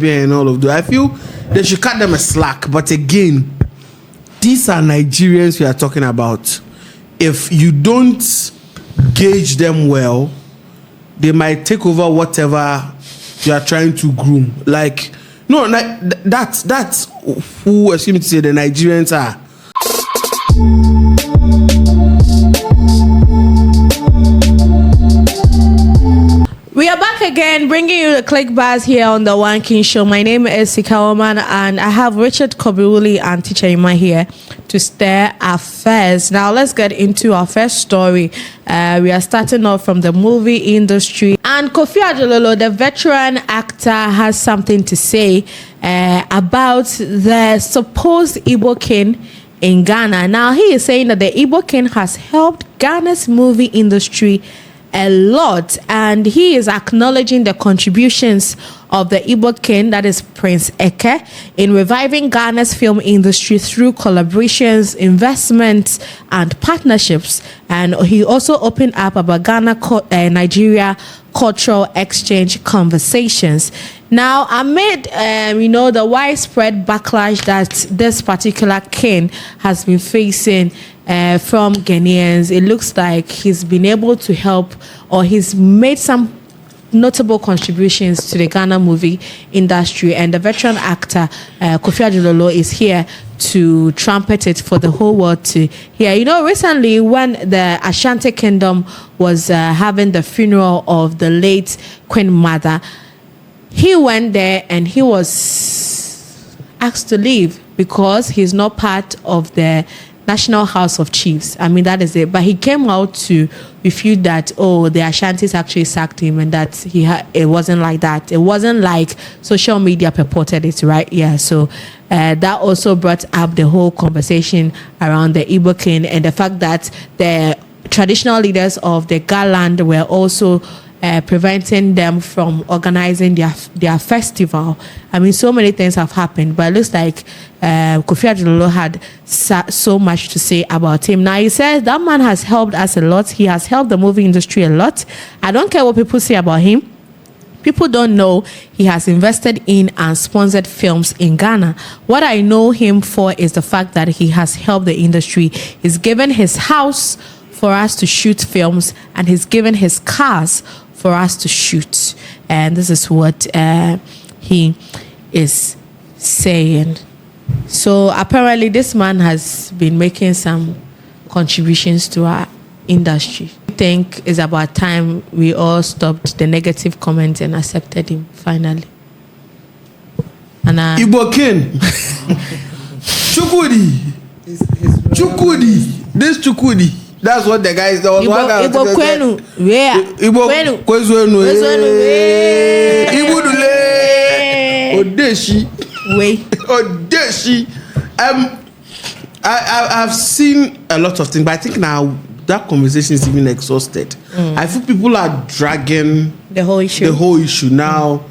and all of that. I feel they should cut them a slack. But again, these are Nigerians we are talking about. If you don't gauge them well, they might take over whatever you are trying to groom. Like, no, that's who, excuse me to say, the Nigerians are. We are back again, bringing you the click bars here on the One King Show. My name is Sika Warmann, and I have Richard Kobiruli and Teacher Ima here to stare affairs. Now, let's get into our first story. We are starting off from the movie industry. And Kofi Adjorlolo, the veteran actor, has something to say about the supposed Igbo King in Ghana. Now, he is saying that the Igbo King has helped Ghana's movie industry a lot, and he is acknowledging the contributions of the Igbo King, that is Prince Eke, in reviving Ghana's film industry through collaborations, investments, and partnerships. And he also opened up about Nigeria cultural exchange conversations. Now, amid the widespread backlash that this particular king has been facing from Ghanaians, it looks like he's been able to help, or he's made some notable contributions to the Ghana movie industry, and the veteran actor Kofi Adjorlolo is here to trumpet it for the whole world to hear. You know, recently when the Ashanti Kingdom was having the funeral of the late Queen Mother, he went there and he was asked to leave because he's not part of the National House of Chiefs. I mean, that is it. But he came out to refute that, the Ashantis actually sacked him, and that it wasn't like that. It wasn't like social media purported it, right? Yeah. So that also brought up the whole conversation around the Igbo King, and the fact that the traditional leaders of the Galand were also preventing them from organizing their festival. I mean, so many things have happened, but it looks like Kofi Adjorlolo had so much to say about him. Now, he says that man has helped us a lot. He has helped the movie industry a lot. I don't care what people say about him. People don't know he has invested in and sponsored films in Ghana. What I know him for is the fact that he has helped the industry. He's given his house for us to shoot films, and he's given his cars for us to shoot. And this is what he is saying. So apparently this man has been making some contributions to our industry. I think it's about time we all stopped the negative comments and accepted him finally. And Igbo King. Chukudi. This Chukudi. That's what the guys. Igbo Kwenu. Yeah. Igbo Kwenu. Igbo Dule. Odeshi. Wait. Odeshi. I've seen a lot of things, but I think now that conversation is even exhausted. I feel people are dragging the whole issue. Now,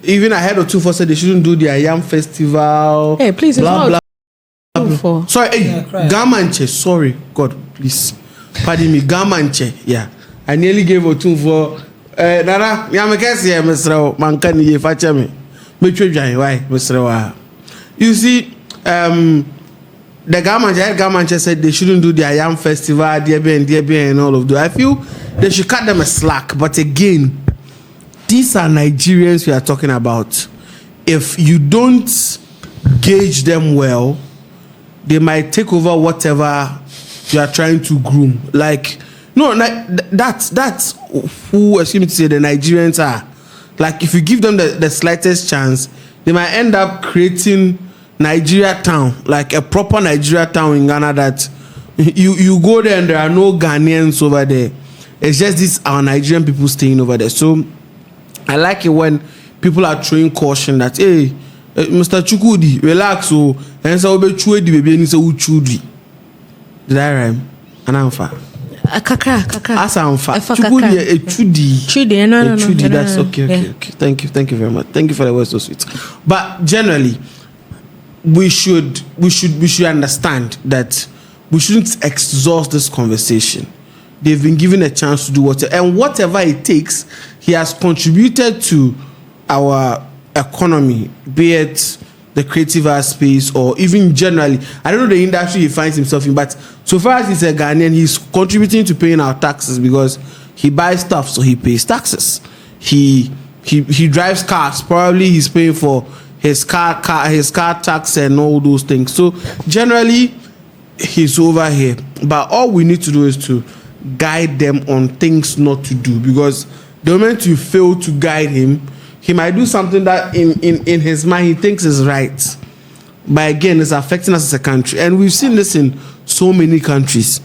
even I heard of two for said they shouldn't do their Yam festival. Hey, please, blah, it's blah, blah. For. Sorry, hey, Gamanche. Sorry, God, please. Pardon me, Gamanche. Yeah, I nearly gave a tune for Nana. Yamakasi, Mr. Mankani, Fachami. Why, Mr. You see, the Gamanche said they shouldn't do their Yam festival, DB and all of that. I feel they should cut them a slack. But again, these are Nigerians we are talking about. If you don't gauge them well, they might take over whatever you are trying to groom. Like, no, that's who, excuse me to say, the Nigerians are. Like, if you give them the slightest chance, they might end up creating Nigeria town, like a proper Nigeria town in Ghana that you go there and there are no Ghanaians over there. It's just these our Nigerian people staying over there. So I like it when people are throwing caution that, hey, Mr. Chukudi, relax, so and so be chudi baby and so chudi. Did I rhyme? Anamfa. Kakra. Asamfa. Chukudi a chudi. Chudi, no. Chudi, that's okay. Thank you very much. Thank you for the word so sweet. But generally, we should understand that we shouldn't exhaust this conversation. They've been given a chance to do whatever it takes. He has contributed to our economy, be it the creative art space or even generally. I don't know the industry he finds himself in, but so far as he's a Ghanaian, he's contributing to paying our taxes because he buys stuff, so he pays taxes. He drives cars. Probably he's paying for his car tax and all those things. So generally, he's over here. But all we need to do is to guide them on things not to do, because the moment you fail to guide him, he might do something that in his mind he thinks is right. But again, it's affecting us as a country. And we've seen this in so many countries.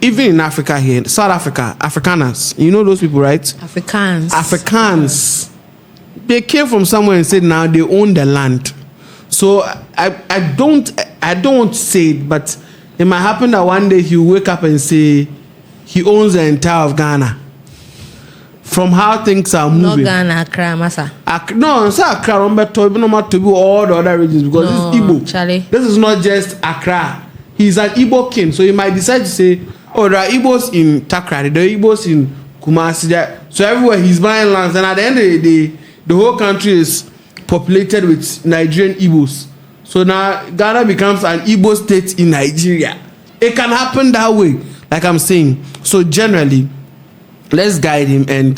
Even in Africa here, South Africa, Afrikaners. You know those people, right? Afrikaans. They came from somewhere and said now they own the land. So I don't want to say it, but it might happen that one day he'll wake up and say he owns the entire of Ghana. From how things are moving. No Ghana, Accra, Massa. No, it's Accra, all the other regions, because No, this is Igbo. Charlie. This is not just Accra. He's an Igbo king, so he might decide to say, oh, there are Igbos in Takrady, there are Igbos in Kumasi. So everywhere he's buying lands, and at the end of the day, the whole country is populated with Nigerian Igbos. So now Ghana becomes an Igbo state in Nigeria. It can happen that way, like I'm saying. So generally, let's guide him. And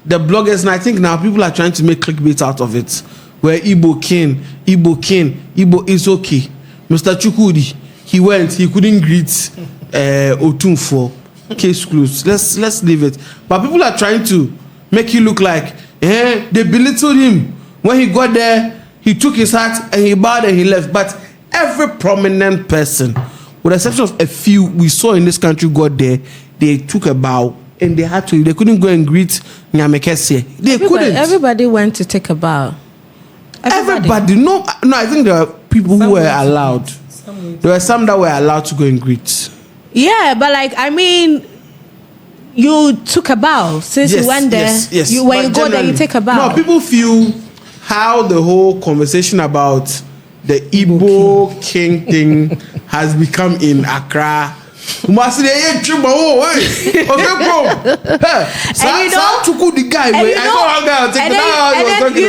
the bloggers, and I think now people are trying to make clickbait out of it, where Igbo King, Igbo is okay. Mr. Chukudi, he went, he couldn't greet Otunfo. Case closed. Let's leave it. But people are trying to make you look like they belittled him. When he got there, he took his hat and he bowed and he left. But every prominent person, with the exception of a few we saw in this country, got there, they took a bow and they couldn't go and greet Nyamekese. Couldn't. Everybody went to take a bow. Everybody. No, I think there are people who were allowed. There were some that were allowed to go and greet. Yeah, but like, I mean, you took a bow since you went there. Yes. When you go there, you take a bow. No, people feel how the whole conversation about the Igbo King thing has become in Accra. And you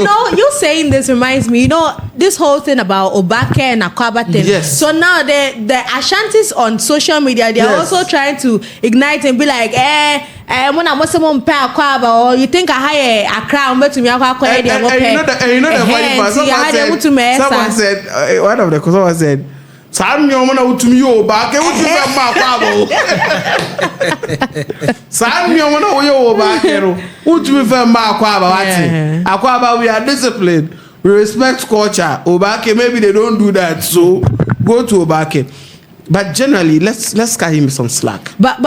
know, you saying this reminds me, you know, this whole thing about Obake and Akwaba thing. Yes. So now the Ashantis on social media, they are also trying to ignite and be like, when I'm someone pay Akwaba, or you think I hire Accra, but to me, and you know the funny part. Someone said, one of the someone said, Sam you wanna to me back and what you Sam you wanna back what you Akwaba, we are disciplined, we respect culture. Obake, maybe they don't do that, so go to Obake. But generally, let's cut him some slack. But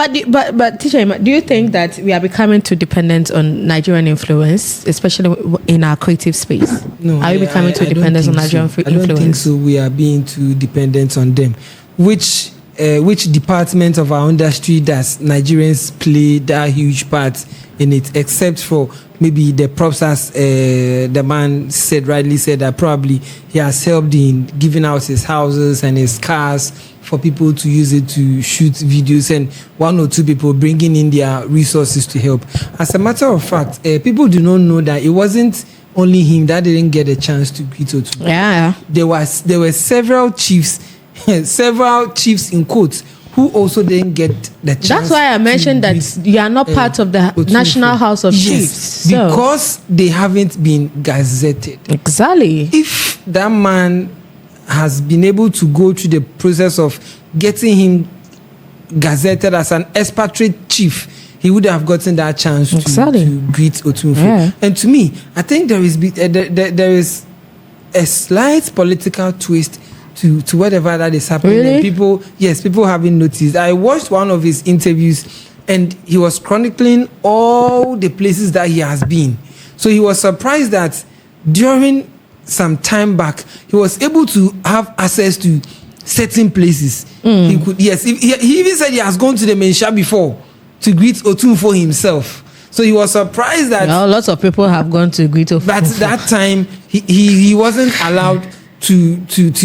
teacher, do you think that we are becoming too dependent on Nigerian influence, especially in our creative space? No, are we becoming too dependent on Nigerian influence? I don't think so. We are being too dependent on them. Which department of our industry does Nigerians play that huge part in it, except for maybe the props, as the man rightly said, that probably he has helped in giving out his houses and his cars for people to use it to shoot videos, and one or two people bringing in their resources to help. As a matter of fact, people do not know that it wasn't only him that didn't get a chance to greet Otu. Yeah. There were several chiefs in quotes who also didn't get the chance. That's why I mentioned that you are not part of the National House of Chiefs. Yes, because they haven't been gazetted. Exactly. If that man has been able to go through the process of getting him gazetted as an expatriate chief, he would have gotten that chance to greet Otunfo. Yeah. And to me, I think there is a slight political twist to whatever that is happening. Really? And people haven't noticed. I watched one of his interviews and he was chronicling all the places that he has been. So he was surprised that during some time back, he was able to have access to certain places. He could, he even said he has gone to the Mensha before to greet Otunfo himself. So he was surprised that lots of people have gone to greet Otunfo. But that time he wasn't allowed to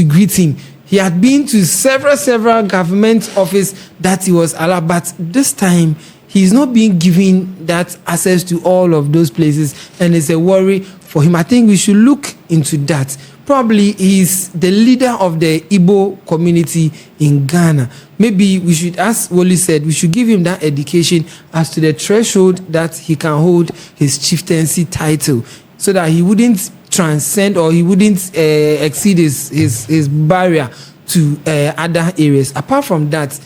greet him. He had been to several government offices that he was allowed, but this time he's not being given that access to all of those places, and it's a worry for him. I think we should look into that. Probably he's the leader of the Igbo community in Ghana. Maybe we should, as Woli said, we should give him that education as to the threshold that he can hold his chieftaincy title, so that he wouldn't transcend or he wouldn't exceed his barrier to other areas. Apart from that,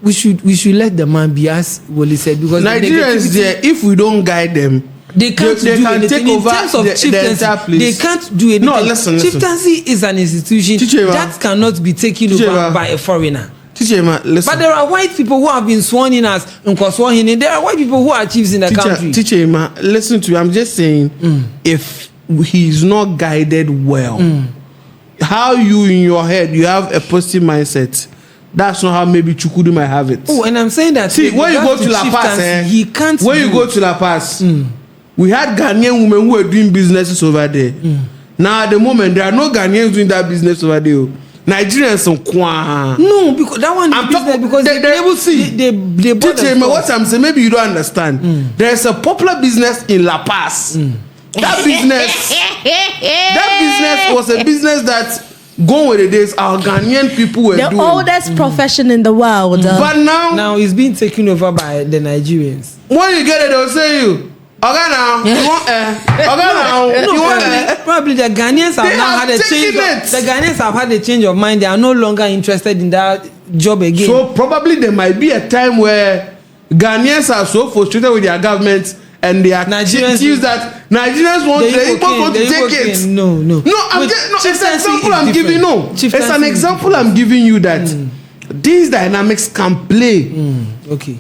we should let the man be, as Woli said, because Nigerians there, if we don't guide them, they can't do anything. Take over in terms of chieftaincy, the entire place. They can't do anything. No, listen. Chieftaincy is an institution that cannot be taken over by a foreigner. Listen. But there are white people who have been sworn in as Nkoswohini. There are white people who are chiefs in the country. Listen to me. I'm just saying, if he's not guided well, how you in your head you have a positive mindset. That's not how maybe Chukwudi might have it. Oh, and I'm saying that. See, when you go to La Paz, he can't. When you go to La Paz, we had Ghanaian women who were doing businesses over there. Now at the moment, there are no Ghanaians doing that business over there. Nigerians on Kwa. No, because that one is business because they able to they teach me what I'm saying. Maybe you don't understand. There's a popular business in La Paz. That business was a business that going with the days our Ghanaian people were doing. The oldest profession in the world. But now it's being taken over by the Nigerians. When you get it, they'll say you. Okay now, you want probably the Ghanaians have now had a change. The Ghanaians have had a change of mind. They are no longer interested in that job again. So probably there might be a time where Ghanaians are so frustrated with their government and they are Nigerians that Nigerians want the Igbo to take it. No. It's an example I'm giving. It's an example I'm giving you that these dynamics can play. Okay.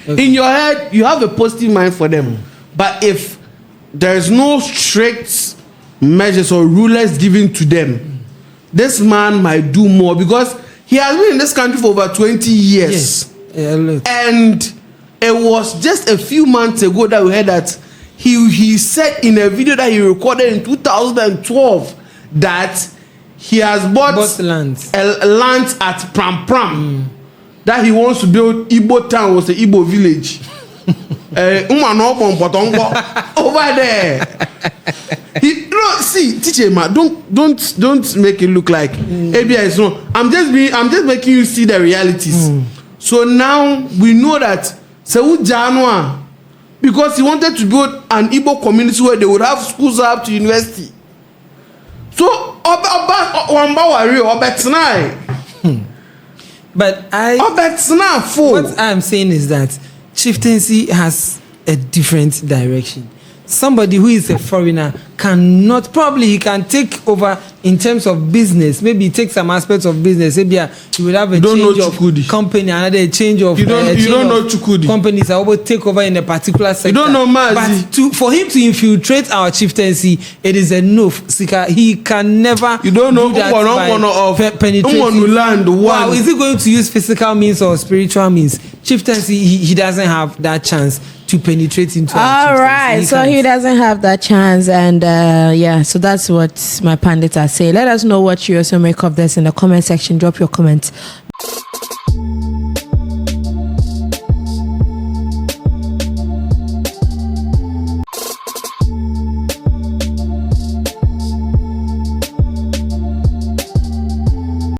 In your head, you have a positive mind for them. But if there's no strict measures or rulers given to them, this man might do more because he has been in this country for over 20 years. Yes. And it was just a few months ago that we heard that he said in a video that he recorded in 2012 that he has bought land at Pram Pram. That he wants to build Igbo town, was the Igbo village. Over there. See, teacher, man, don't make it look like ABI is no. I'm just making you see the realities. So now we know that Sewu Janwa, because he wanted to build an Igbo community where they would have schools up to university. So But what I'm saying is that chieftaincy has a different direction. Somebody who is a foreigner cannot, probably he can take over in terms of business. Maybe take some aspects of business. Maybe you will have a change of company, another change of companies that will take over in a particular sector. You don't know Mazi. But for him to infiltrate our chieftaincy, it is a no. Sika, he can never. You don't know that penetrating. Wow, is he going to use physical means or spiritual means? Chieftaincy, he doesn't have that chance to penetrate into our all right, so he doesn't have that chance, and so that's what my pundits are saying. Let us know what you also make of this in the comment section. Drop your comments